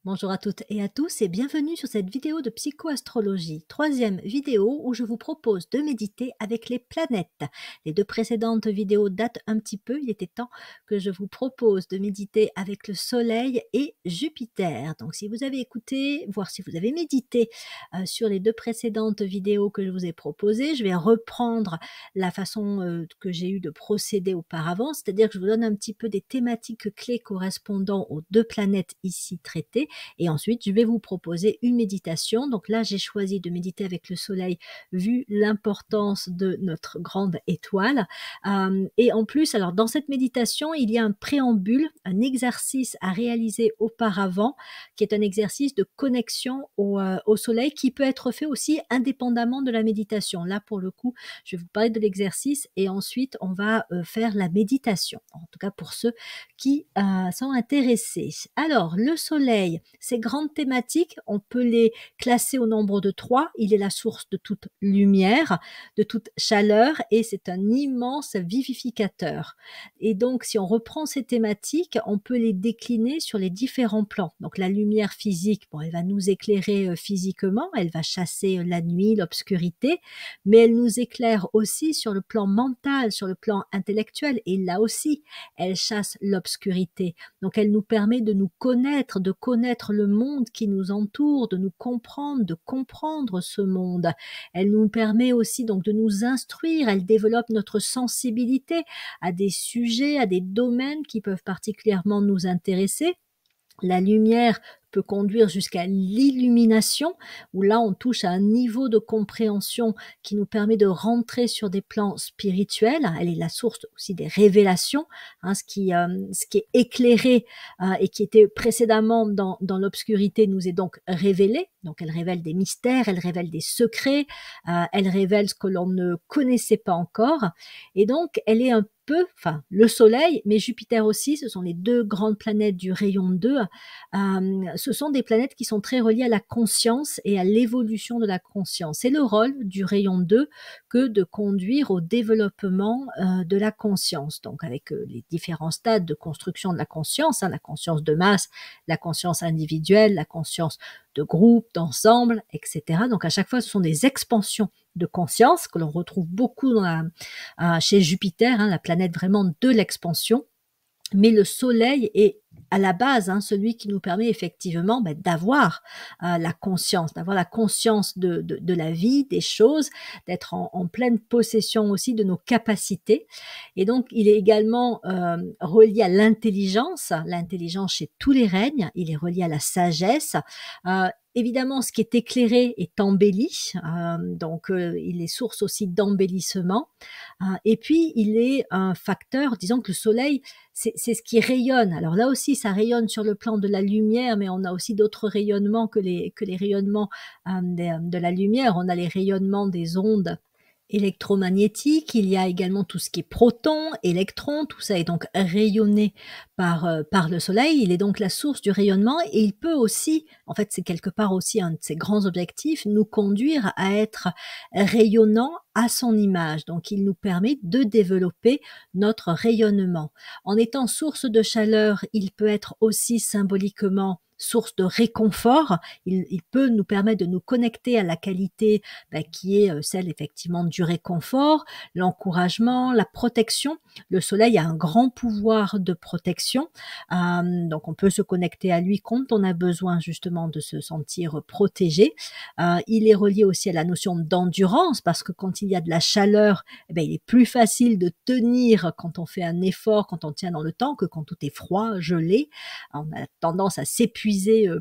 Bonjour à toutes et à tous et bienvenue sur cette vidéo de psychoastrologie, troisième vidéo où je vous propose de méditer avec les planètes. Les deux précédentes vidéos datent un petit peu, il était temps que je vous propose de méditer avec le Soleil et Jupiter. Donc si vous avez écouté, voire si vous avez médité sur les deux précédentes vidéos que je vous ai proposées, je vais reprendre la façon que j'ai eu de procéder auparavant, c'est-à-dire que je vous donne un petit peu des thématiques clés correspondant aux deux planètes ici traitées. Et ensuite, je vais vous proposer une méditation. Donc là, j'ai choisi de méditer avec le soleil vu l'importance de notre grande étoile. Et en plus, alors dans cette méditation, il y a un préambule, un exercice à réaliser auparavant, qui est un exercice de connexion au soleil qui peut être fait aussi indépendamment de la méditation. Là, pour le coup, je vais vous parler de l'exercice et ensuite, on va faire la méditation. En tout cas, pour ceux qui sont intéressés. Alors, le soleil, ces grandes thématiques, on peut les classer au nombre de 3. Il est la source de toute lumière, de toute chaleur et c'est un immense vivificateur. Et donc, si on reprend ces thématiques, on peut les décliner sur les différents plans. Donc, la lumière physique, bon, elle va nous éclairer physiquement, elle va chasser la nuit, l'obscurité, mais elle nous éclaire aussi sur le plan mental, sur le plan intellectuel et là aussi, elle chasse l'obscurité. Donc, elle nous permet de nous connaître, de connaître le monde qui nous entoure, de nous comprendre, de comprendre ce monde. Elle nous permet aussi donc de nous instruire, elle développe notre sensibilité à des sujets, à des domaines qui peuvent particulièrement nous intéresser. La lumière peut conduire jusqu'à l'illumination, où là on touche à un niveau de compréhension qui nous permet de rentrer sur des plans spirituels. Elle est la source aussi des révélations, ce qui est éclairé et qui était précédemment dans l'obscurité nous est donc révélé. Donc elle révèle des mystères, elle révèle des secrets, elle révèle ce que l'on ne connaissait pas encore. Et donc elle est un peu, enfin le Soleil, mais Jupiter aussi, ce sont les deux grandes planètes du rayon 2. Ce sont des planètes qui sont très reliées à la conscience et à l'évolution de la conscience. C'est le rôle du rayon 2 que de conduire au développement de la conscience. Donc avec les différents stades de construction de la conscience de masse, la conscience individuelle, la conscience de groupe, d'ensemble, etc. Donc à chaque fois, ce sont des expansions de conscience que l'on retrouve beaucoup chez Jupiter, la planète vraiment de l'expansion. Mais le soleil est à la base celui qui nous permet effectivement d'avoir la conscience, de la vie, des choses, d'être en pleine possession aussi de nos capacités. Et donc, il est également relié à l'intelligence chez tous les règnes, il est relié à la sagesse. Évidemment, ce qui est éclairé est embelli, donc il est source aussi d'embellissement. Et puis, il est un facteur, disons que le soleil, c'est ce qui rayonne. Alors là aussi, ça rayonne sur le plan de la lumière, mais on a aussi d'autres rayonnements que les rayonnements de la lumière. On a les rayonnements des ondes électromagnétiques, il y a également tout ce qui est protons, électrons, tout ça est donc rayonné par le soleil, il est donc la source du rayonnement et il peut aussi, en fait c'est quelque part aussi un de ses grands objectifs, nous conduire à être rayonnant à son image, donc il nous permet de développer notre rayonnement. En étant source de chaleur, il peut être aussi symboliquement source de réconfort, il peut nous permettre de nous connecter à la qualité qui est celle effectivement du réconfort, l'encouragement, la protection. Le soleil a un grand pouvoir de protection, donc on peut se connecter à lui quand on a besoin justement de se sentir protégé. Il est relié aussi à la notion d'endurance parce que quand il y a de la chaleur, il est plus facile de tenir quand on fait un effort, quand on tient dans le temps que quand tout est froid, gelé. On a tendance à s'épuiser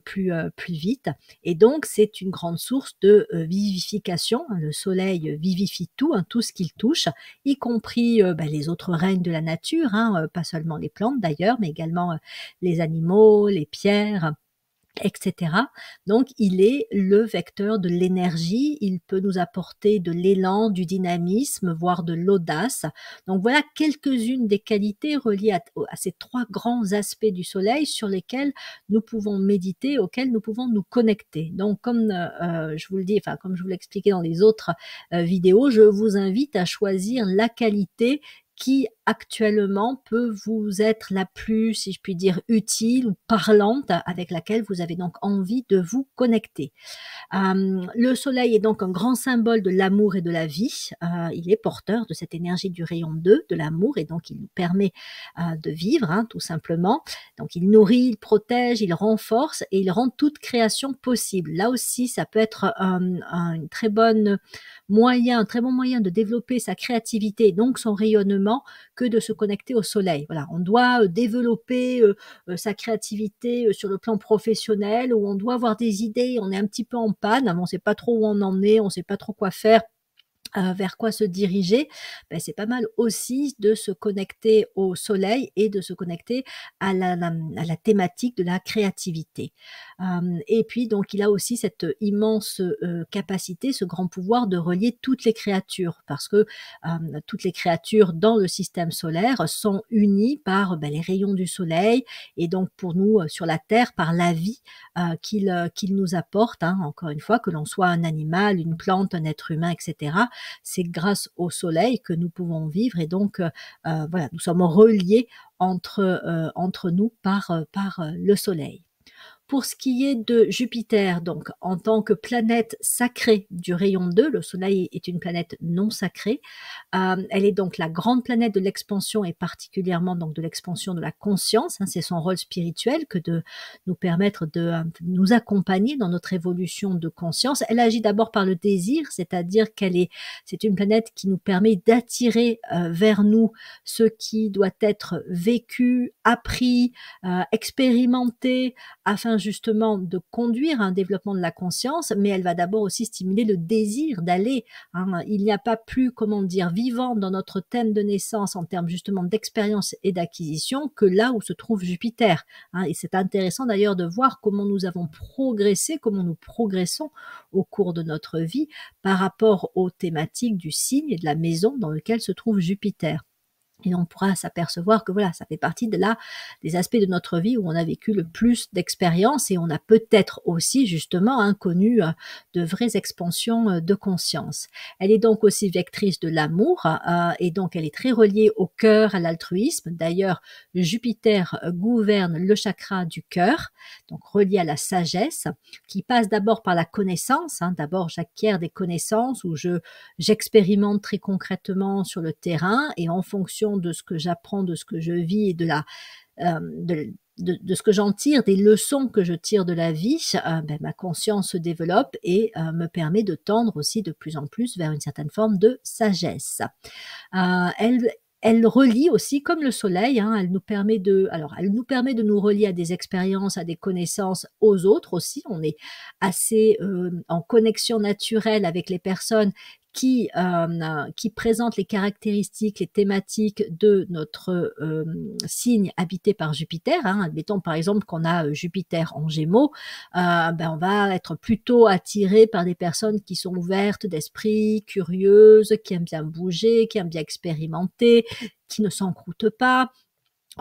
plus vite et donc c'est une grande source de vivification. Le soleil vivifie tout ce qu'il touche, y compris les autres règnes de la nature, pas seulement les plantes d'ailleurs, mais également les animaux, les pierres, etc. Donc, il est le vecteur de l'énergie, il peut nous apporter de l'élan, du dynamisme, voire de l'audace. Donc, voilà quelques-unes des qualités reliées à ces trois grands aspects du soleil sur lesquels nous pouvons méditer, auxquels nous pouvons nous connecter. Donc, comme je vous le dis, comme je vous l'expliquais dans les autres vidéos, je vous invite à choisir la qualité qui actuellement peut vous être la plus, si je puis dire, utile ou parlante, avec laquelle vous avez donc envie de vous connecter. Le soleil est donc un grand symbole de l'amour et de la vie. Il est porteur de cette énergie du rayon 2, de l'amour, et donc il nous permet de vivre, hein, tout simplement. Donc il nourrit, il protège, il renforce et il rend toute création possible. Là aussi, ça peut être un très bon moyen de développer sa créativité et donc son rayonnement que de se connecter au soleil. Voilà, on doit développer sa créativité sur le plan professionnel, où on doit avoir des idées, on est un petit peu en panne, on ne sait pas trop où on en est, on ne sait pas trop quoi faire, vers quoi se diriger, ben, c'est pas mal aussi de se connecter au soleil et de se connecter à la thématique de la créativité. Et puis donc il a aussi cette immense capacité, ce grand pouvoir de relier toutes les créatures, parce que toutes les créatures dans le système solaire sont unies par les rayons du soleil, et donc pour nous sur la Terre, par la vie qu'il nous apporte, hein, encore une fois, que l'on soit un animal, une plante, un être humain, etc. C'est grâce au soleil que nous pouvons vivre, et donc voilà, nous sommes reliés entre nous par le soleil. Pour ce qui est de Jupiter, donc en tant que planète sacrée du rayon 2, le Soleil est une planète non sacrée. Elle est donc la grande planète de l'expansion, et particulièrement donc de l'expansion de la conscience. Hein, c'est son rôle spirituel que de nous permettre de nous accompagner dans notre évolution de conscience. Elle agit d'abord par le désir, c'est-à-dire c'est une planète qui nous permet d'attirer vers nous ce qui doit être vécu, appris, expérimenté, afin justement de conduire à un développement de la conscience, mais elle va d'abord aussi stimuler le désir d'aller. Hein. Il n'y a pas plus, comment dire, vivant dans notre thème de naissance en termes justement d'expérience et d'acquisition que là où se trouve Jupiter. Hein. Et c'est intéressant d'ailleurs de voir comment nous avons progressé, comment nous progressons au cours de notre vie par rapport aux thématiques du signe et de la maison dans lequel se trouve Jupiter. Et on pourra s'apercevoir que voilà, ça fait partie des aspects de notre vie où on a vécu le plus d'expériences, et on a peut-être aussi justement connu de vraies expansions de conscience. Elle est donc aussi vectrice de l'amour, et donc elle est très reliée au cœur, à l'altruisme. D'ailleurs, Jupiter gouverne le chakra du cœur, donc relié à la sagesse, qui passe d'abord par la connaissance. Hein. D'abord, j'acquiers des connaissances où j'expérimente très concrètement sur le terrain, et en fonction de ce que j'apprends, de ce que je vis et de ce que j'en tire, des leçons que je tire de la vie, ma conscience se développe et me permet de tendre aussi de plus en plus vers une certaine forme de sagesse. Elle relie aussi, comme le soleil, hein, elle nous permet de nous relier à des expériences, à des connaissances, aux autres aussi. On est assez en connexion naturelle avec les personnes qui présentent les caractéristiques, les thématiques de notre signe habité par Jupiter. Hein. Admettons par exemple qu'on a Jupiter en Gémeaux, on va être plutôt attiré par des personnes qui sont ouvertes d'esprit, curieuses, qui aiment bien bouger, qui aiment bien expérimenter, qui ne s'encroutent pas,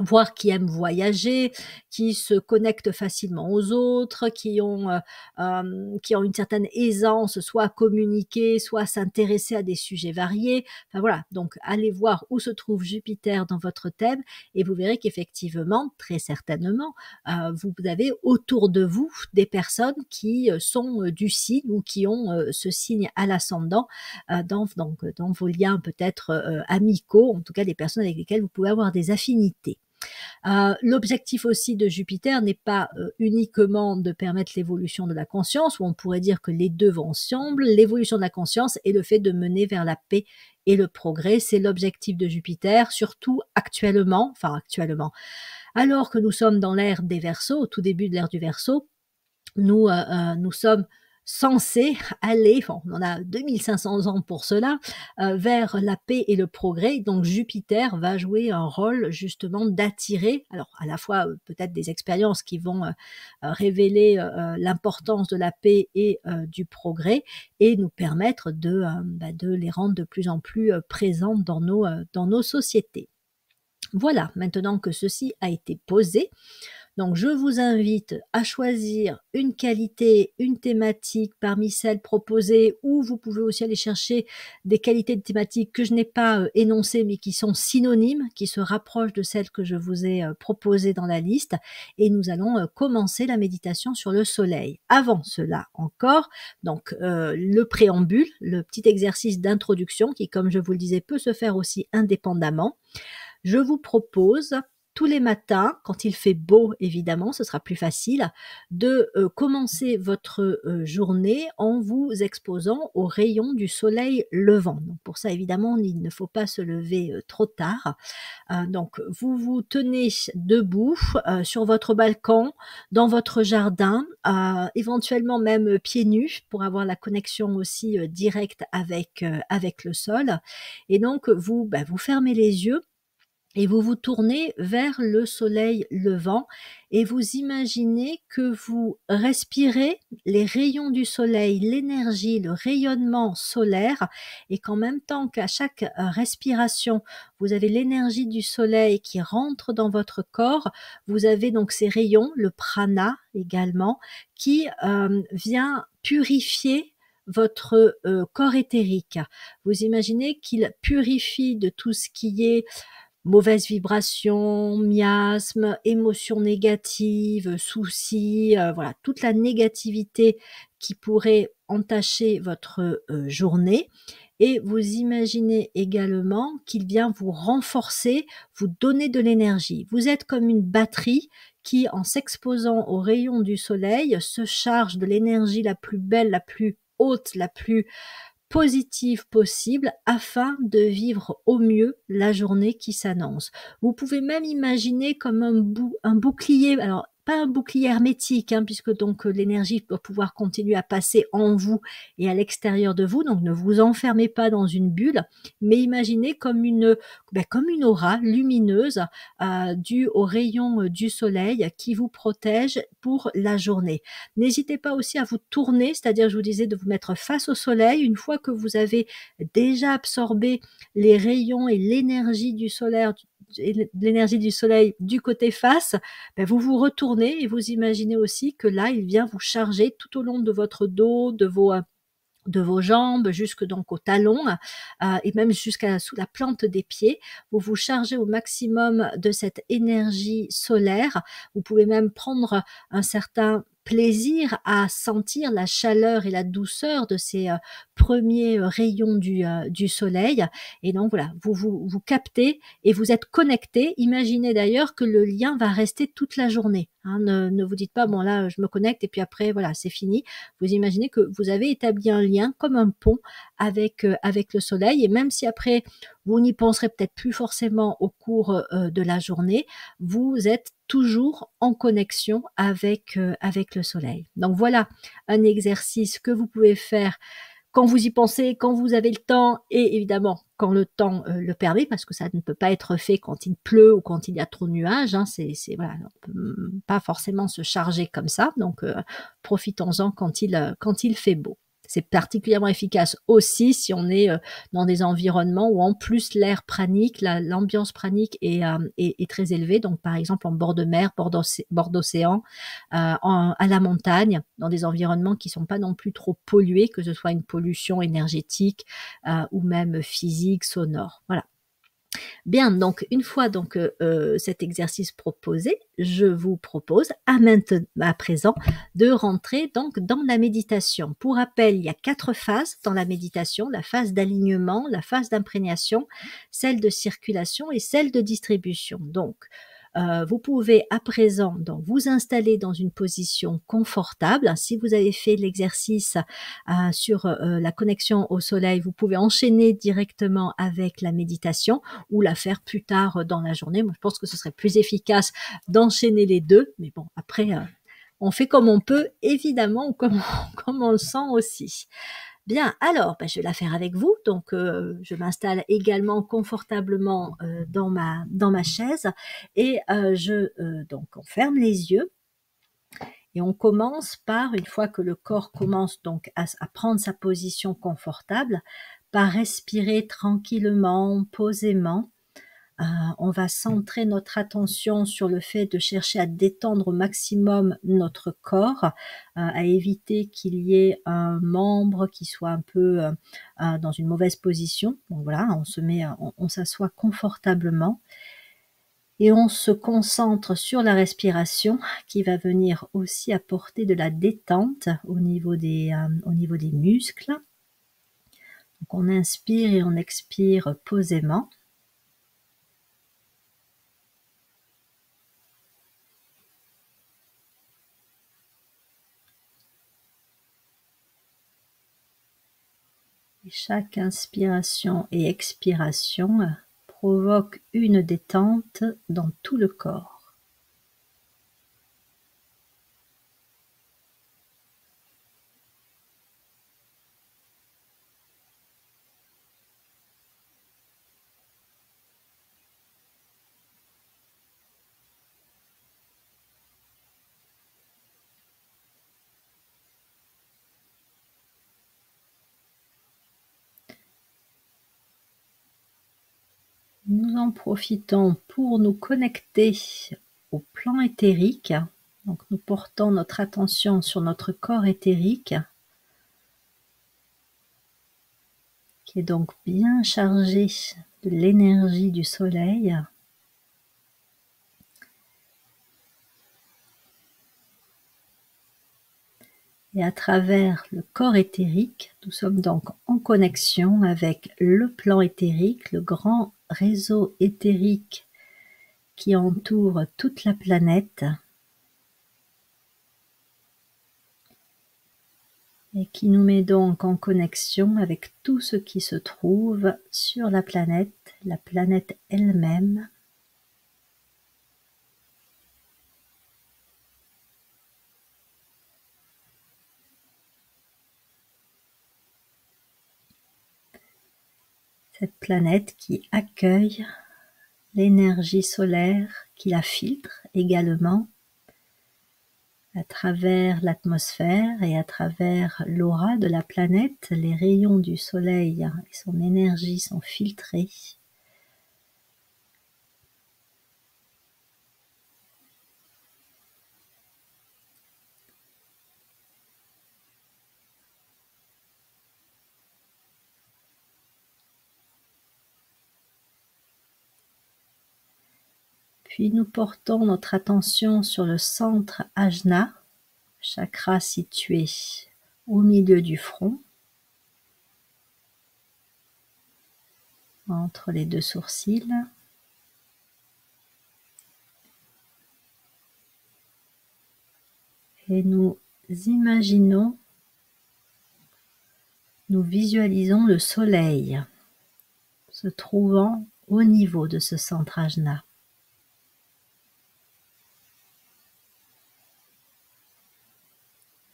voire qui aiment voyager, qui se connectent facilement aux autres, qui ont une certaine aisance, soit à communiquer, soit à s'intéresser à des sujets variés. Enfin voilà, donc allez voir où se trouve Jupiter dans votre thème, et vous verrez qu'effectivement, très certainement, vous avez autour de vous des personnes qui sont du signe, ou qui ont ce signe à l'ascendant dans vos liens peut-être amicaux, en tout cas des personnes avec lesquelles vous pouvez avoir des affinités. L'objectif aussi de Jupiter n'est pas uniquement de permettre l'évolution de la conscience, où on pourrait dire que les deux vont ensemble, l'évolution de la conscience et le fait de mener vers la paix et le progrès. C'est l'objectif de Jupiter, surtout actuellement, alors que nous sommes dans l'ère des Verseaux, au tout début de l'ère du Verseau. Nous sommes censés aller, on en a 2500 ans pour cela, vers la paix et le progrès. Donc Jupiter va jouer un rôle justement d'attirer, alors à la fois peut-être des expériences qui vont révéler l'importance de la paix et du progrès, et nous permettre de les rendre de plus en plus présentes dans nos sociétés. Voilà, maintenant que ceci a été posé, Donc, je vous invite à choisir une qualité, une thématique parmi celles proposées, ou vous pouvez aussi aller chercher des qualités de thématiques que je n'ai pas énoncées, mais qui sont synonymes, qui se rapprochent de celles que je vous ai proposées dans la liste. Et nous allons commencer la méditation sur le soleil. Avant cela encore, donc le préambule, le petit exercice d'introduction qui, comme je vous le disais, peut se faire aussi indépendamment. Je vous propose tous les matins, quand il fait beau évidemment, ce sera plus facile, de commencer votre journée en vous exposant aux rayons du soleil levant. Donc pour ça évidemment, il ne faut pas se lever trop tard. Donc vous vous tenez debout sur votre balcon, dans votre jardin, éventuellement même pieds nus pour avoir la connexion aussi directe avec le sol. Et donc vous fermez les yeux et vous vous tournez vers le soleil levant et vous imaginez que vous respirez les rayons du soleil, l'énergie, le rayonnement solaire, et qu'en même temps qu'à chaque respiration, vous avez l'énergie du soleil qui rentre dans votre corps, vous avez donc ces rayons, le prana également, qui vient purifier votre corps éthérique. Vous imaginez qu'il purifie de tout ce qui est mauvaise vibration, miasme, émotions négatives, soucis, voilà, toute la négativité qui pourrait entacher votre journée. Et vous imaginez également qu'il vient vous renforcer, vous donner de l'énergie. Vous êtes comme une batterie qui, en s'exposant aux rayons du soleil, se charge de l'énergie la plus belle, la plus haute, la plus positive possible afin de vivre au mieux la journée qui s'annonce. Vous pouvez même imaginer comme un bouclier, alors pas un bouclier hermétique, hein, puisque donc l'énergie doit pouvoir continuer à passer en vous et à l'extérieur de vous, donc ne vous enfermez pas dans une bulle, mais imaginez comme comme une aura lumineuse due aux rayons du soleil qui vous protège pour la journée. N'hésitez pas aussi à vous tourner, c'est-à-dire, je vous disais, de vous mettre face au soleil. Une fois que vous avez déjà absorbé les rayons et l'énergie du soleil du côté face, vous vous retournez et vous imaginez aussi que là, il vient vous charger tout au long de votre dos, de vos jambes jusque donc aux talons et même jusqu'à sous la plante des pieds. Vous vous chargez au maximum de cette énergie solaire. Vous pouvez même prendre un certain plaisir à sentir la chaleur et la douceur de ces premiers rayons du soleil. Et donc voilà, vous captez et vous êtes connecté. Imaginez d'ailleurs que le lien va rester toute la journée. Hein, ne vous dites pas, bon là, je me connecte et puis après, voilà, c'est fini. Vous imaginez que vous avez établi un lien comme un pont avec le soleil, et même si après, vous n'y penserez peut-être plus forcément au cours de la journée, vous êtes toujours en connexion avec le soleil. Donc voilà un exercice que vous pouvez faire quand vous y pensez, quand vous avez le temps, et évidemment quand le temps le permet, parce que ça ne peut pas être fait quand il pleut ou quand il y a trop de nuages. Hein, voilà, on peut pas forcément se charger comme ça, donc profitons-en quand il fait beau. C'est particulièrement efficace aussi si on est dans des environnements où en plus l'air pranique, l'ambiance pranique est très élevée. Donc par exemple en bord de mer, bord d'océan, à la montagne, dans des environnements qui ne sont pas non plus trop pollués, que ce soit une pollution énergétique ou même physique, sonore. Voilà. Bien, donc une fois donc cet exercice proposé, je vous propose à présent de rentrer donc dans la méditation. Pour rappel, il y a 4 phases dans la méditation: la phase d'alignement, la phase d'imprégnation, celle de circulation et celle de distribution. Donc vous pouvez à présent donc vous installer dans une position confortable. Si vous avez fait l'exercice sur la connexion au soleil, vous pouvez enchaîner directement avec la méditation ou la faire plus tard dans la journée. Moi, je pense que ce serait plus efficace d'enchaîner les deux, mais bon, après, on fait comme on peut, évidemment, ou comme on le sent aussi. Bien, alors, je vais la faire avec vous. Donc, je m'installe également confortablement dans ma chaise et donc on ferme les yeux et on commence par, une fois que le corps commence donc à prendre sa position confortable, par respirer tranquillement, posément, On va centrer notre attention sur le fait de chercher à détendre au maximum notre corps, à éviter qu'il y ait un membre qui soit un peu dans une mauvaise position. Donc voilà, on s'assoit confortablement et on se concentre sur la respiration qui va venir aussi apporter de la détente au niveau des muscles. Donc on inspire et on expire posément. Et chaque inspiration et expiration provoque une détente dans tout le corps. Nous en profitons pour nous connecter au plan éthérique. Donc nous portons notre attention sur notre corps éthérique, qui est donc bien chargé de l'énergie du soleil. Et à travers le corps éthérique, nous sommes donc en connexion avec le plan éthérique, le grand réseau éthérique qui entoure toute la planète et qui nous met donc en connexion avec tout ce qui se trouve sur la planète elle-même. Cette planète qui accueille l'énergie solaire, qui la filtre également à travers l'atmosphère et à travers l'aura de la planète. Les rayons du soleil et son énergie sont filtrés. Puis nous portons notre attention sur le centre Ajna, chakra situé au milieu du front, entre les deux sourcils. Et nous imaginons, nous visualisons le soleil se trouvant au niveau de ce centre Ajna.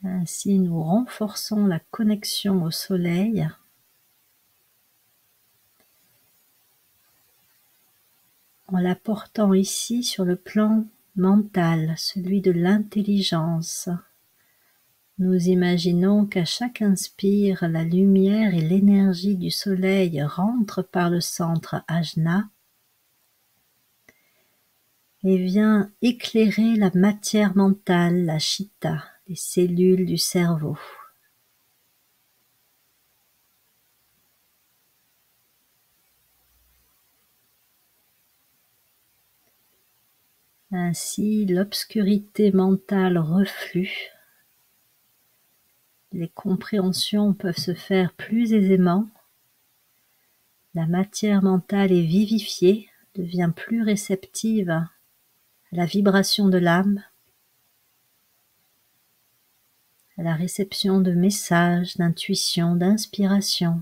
Ainsi, nous renforçons la connexion au soleil en la portant ici sur le plan mental, celui de l'intelligence. Nous imaginons qu'à chaque inspire, la lumière et l'énergie du soleil rentrent par le centre Ajna et vient éclairer la matière mentale, la chitta, les cellules du cerveau. Ainsi, l'obscurité mentale reflue. Les compréhensions peuvent se faire plus aisément. La matière mentale est vivifiée, devient plus réceptive à la vibration de l'âme, à la réception de messages, d'intuition, d'inspiration.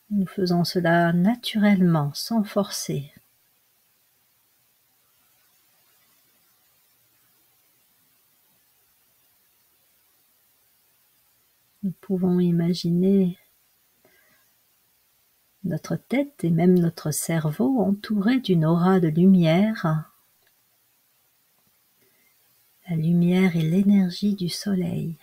Nous faisons cela naturellement, sans forcer. Nous pouvons imaginer notre tête et même notre cerveau entourés d'une aura de lumière. La lumière est l'énergie du soleil.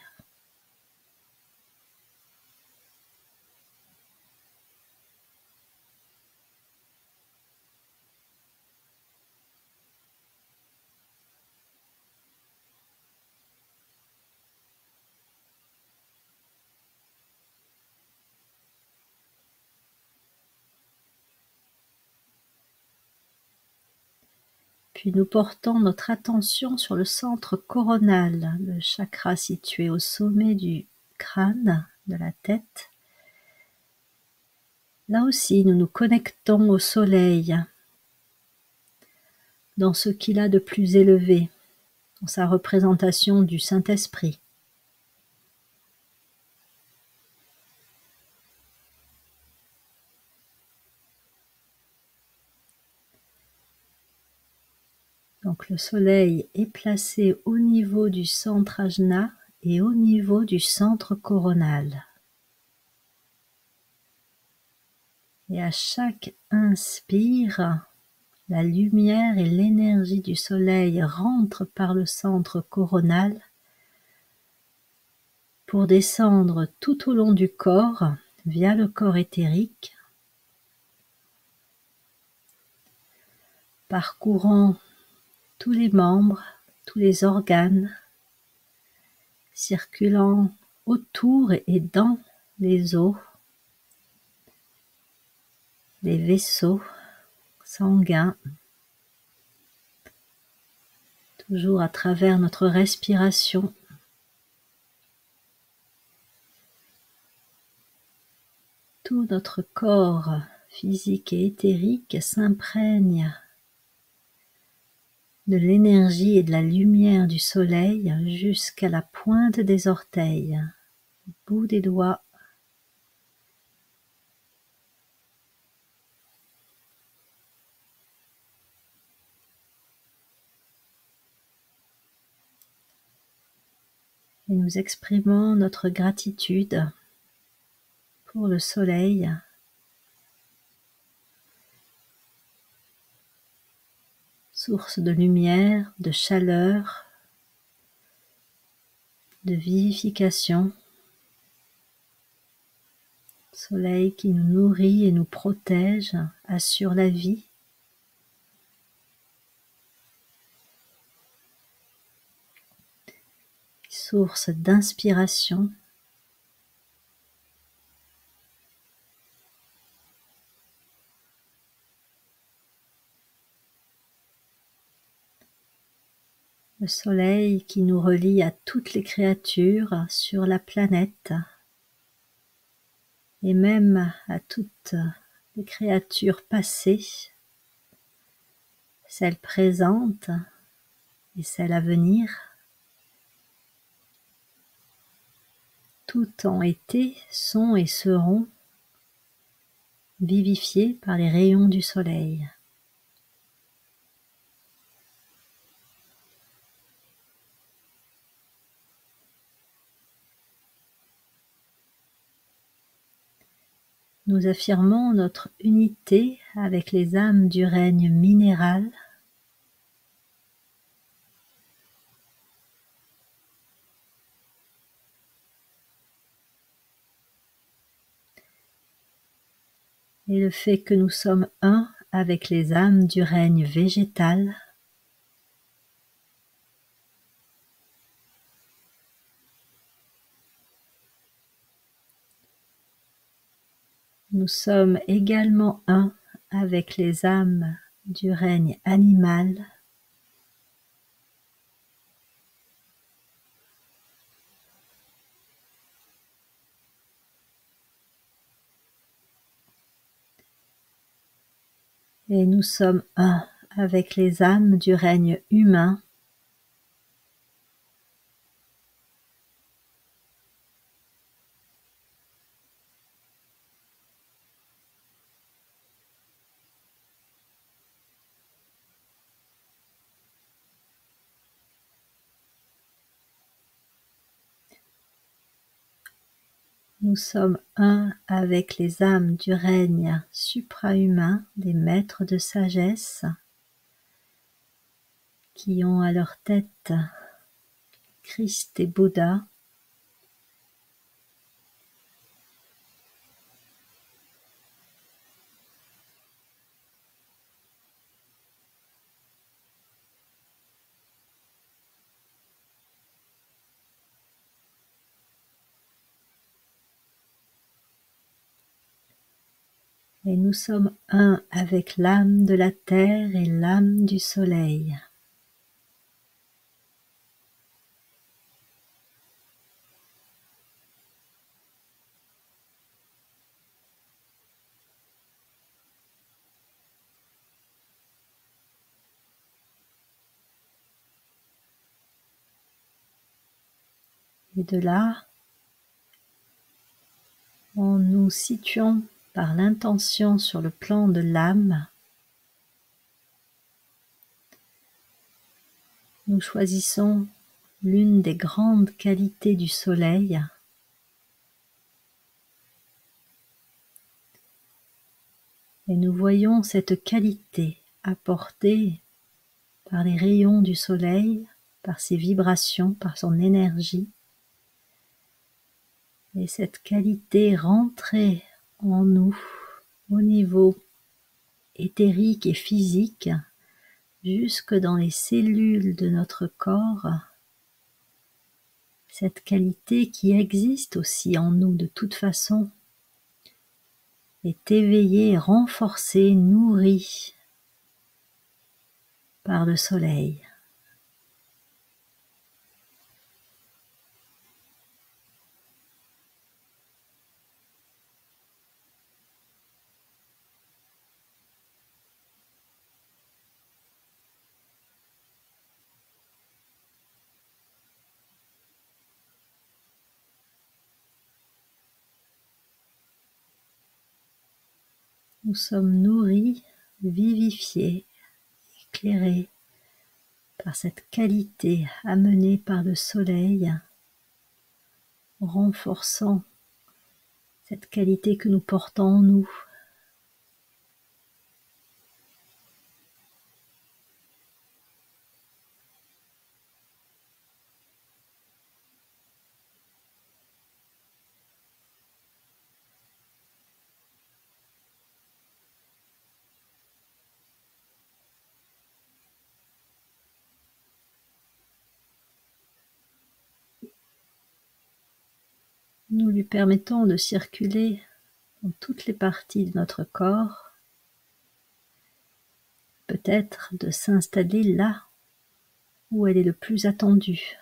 Puis nous portons notre attention sur le centre coronal, le chakra situé au sommet du crâne, de la tête. Là aussi, nous nous connectons au soleil, dans ce qu'il a de plus élevé, dans sa représentation du Saint-Esprit. Donc le soleil est placé au niveau du centre ajna et au niveau du centre coronal. Et à chaque inspire, la lumière et l'énergie du soleil rentrent par le centre coronal pour descendre tout au long du corps via le corps éthérique, parcourant tous les membres, tous les organes, circulant autour et dans les os, les vaisseaux sanguins, toujours à travers notre respiration. Tout notre corps physique et éthérique s'imprègne de l'énergie et de la lumière du soleil jusqu'à la pointe des orteils, au bout des doigts. Et nous exprimons notre gratitude pour le soleil, source de lumière, de chaleur, de vivification. Soleil qui nous nourrit et nous protège, assure la vie. Source d'inspiration. Le soleil qui nous relie à toutes les créatures sur la planète et même à toutes les créatures passées, celles présentes et celles à venir. Toutes ont été, sont et seront vivifiées par les rayons du soleil. Nous affirmons notre unité avec les âmes du règne minéral, et le fait que nous sommes un avec les âmes du règne végétal. Nous sommes également un avec les âmes du règne animal. Et nous sommes un avec les âmes du règne humain. Nous sommes un avec les âmes du règne suprahumain, des maîtres de sagesse, qui ont à leur tête Christ et Bouddha. Et nous sommes un avec l'âme de la terre et l'âme du soleil. Et de là, en nous situant par l'intention sur le plan de l'âme, nous choisissons l'une des grandes qualités du soleil, et nous voyons cette qualité apportée par les rayons du soleil, par ses vibrations, par son énergie, et cette qualité rentrée en nous au niveau éthérique et physique, jusque dans les cellules de notre corps, cette qualité qui existe aussi en nous de toute façon, est éveillée, renforcée, nourrie par le soleil. Nous sommes nourris, vivifiés, éclairés par cette qualité amenée par le soleil, renforçant cette qualité que nous portons en nous. Nous lui permettons de circuler dans toutes les parties de notre corps, peut-être de s'installer là où elle est le plus attendue.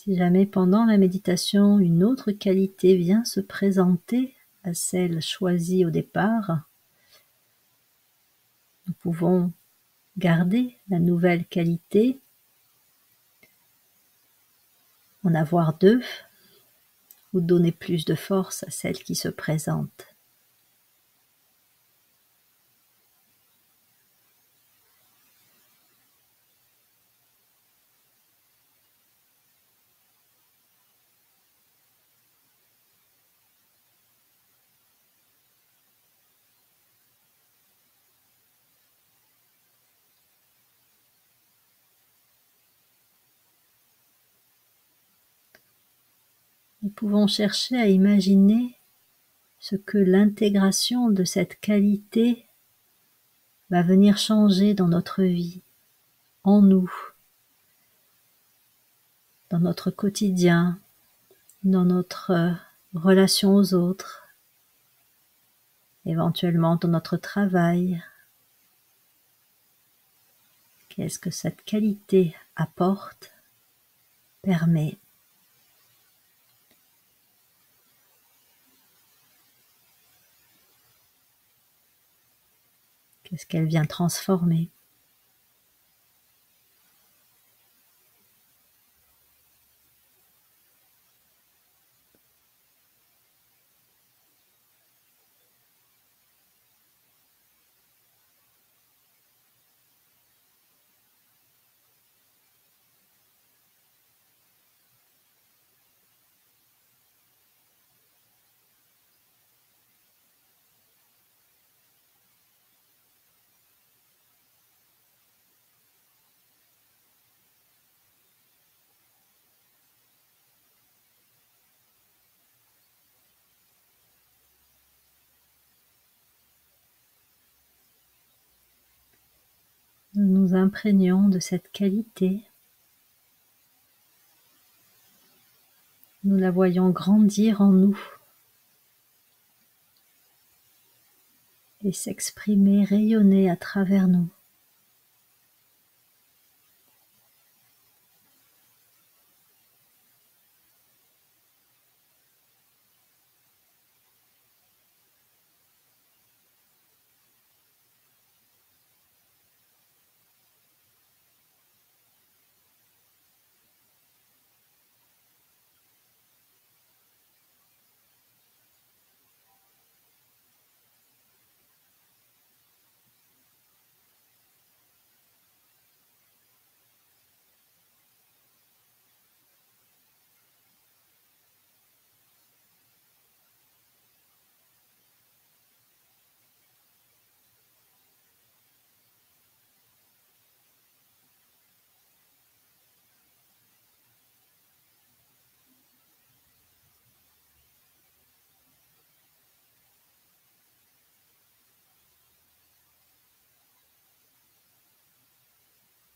Si jamais pendant la méditation, une autre qualité vient se présenter à celle choisie au départ, nous pouvons garder la nouvelle qualité, en avoir deux, ou donner plus de force à celle qui se présente. Nous pouvons chercher à imaginer ce que l'intégration de cette qualité va venir changer dans notre vie, en nous, dans notre quotidien, dans notre relation aux autres, éventuellement dans notre travail. Qu'est-ce que cette qualité apporte, permet? Qu'est-ce qu'elle vient transformer? nous nous imprégnons de cette qualité. Nous la voyons grandir en nous et s'exprimer, rayonner à travers nous.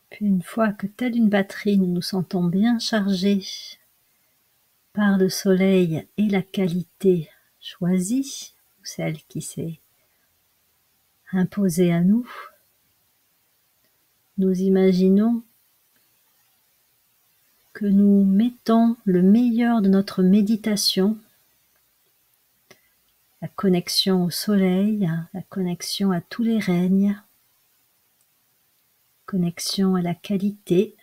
Puis une fois que telle une batterie, nous nous sentons bien chargés par le soleil et la qualité choisie, ou celle qui s'est imposée à nous, nous imaginons que nous mettons le meilleur de notre méditation, la connexion au soleil, la connexion à tous les règnes, connexion à la qualité,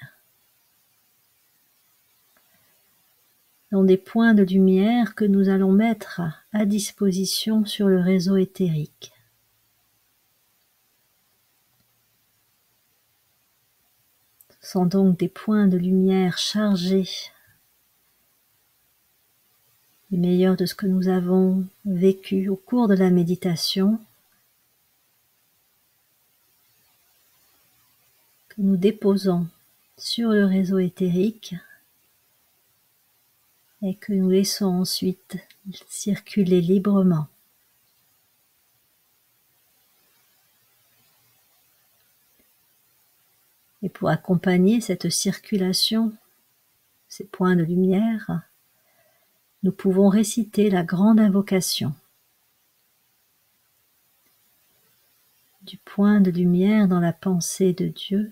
dans des points de lumière que nous allons mettre à disposition sur le réseau éthérique. Ce sont donc des points de lumière chargés, les meilleurs de ce que nous avons vécu au cours de la méditation, que nous déposons sur le réseau éthérique et que nous laissons ensuite circuler librement. Et pour accompagner cette circulation, ces points de lumière, nous pouvons réciter la grande invocation. Du point de lumière dans la pensée de Dieu,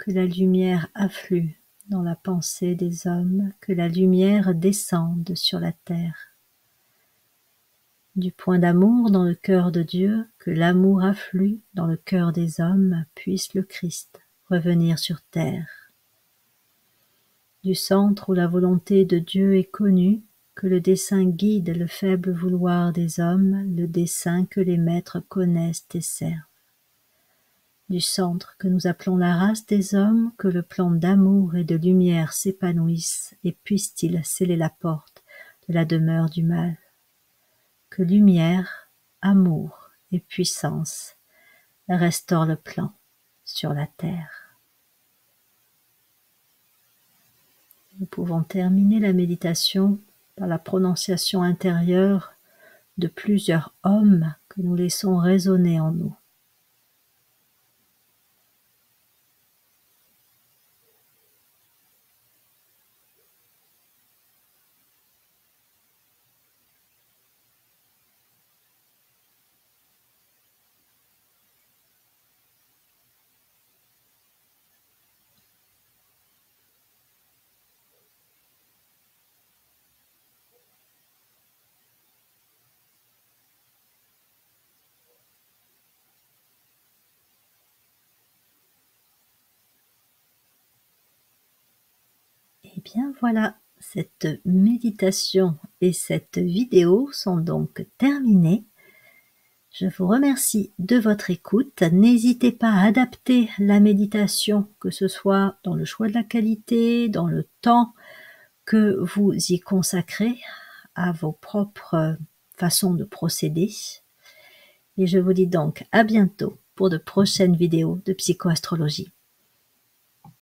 que la lumière afflue dans la pensée des hommes, que la lumière descende sur la terre. Du point d'amour dans le cœur de Dieu, que l'amour afflue dans le cœur des hommes, puisse le Christ revenir sur terre. Du centre où la volonté de Dieu est connue, que le dessein guide le faible vouloir des hommes, le dessein que les maîtres connaissent et servent. Du centre que nous appelons la race des hommes, que le plan d'amour et de lumière s'épanouisse et puisse-t-il sceller la porte de la demeure du mal. Que lumière, amour et puissance restaurent le plan sur la terre. Nous pouvons terminer la méditation par la prononciation intérieure de plusieurs hommes que nous laissons résonner en nous. Et bien voilà, cette méditation et cette vidéo sont donc terminées. Je vous remercie de votre écoute. N'hésitez pas à adapter la méditation, que ce soit dans le choix de la qualité, dans le temps que vous y consacrez, à vos propres façons de procéder. Et je vous dis donc à bientôt pour de prochaines vidéos de psychoastrologie.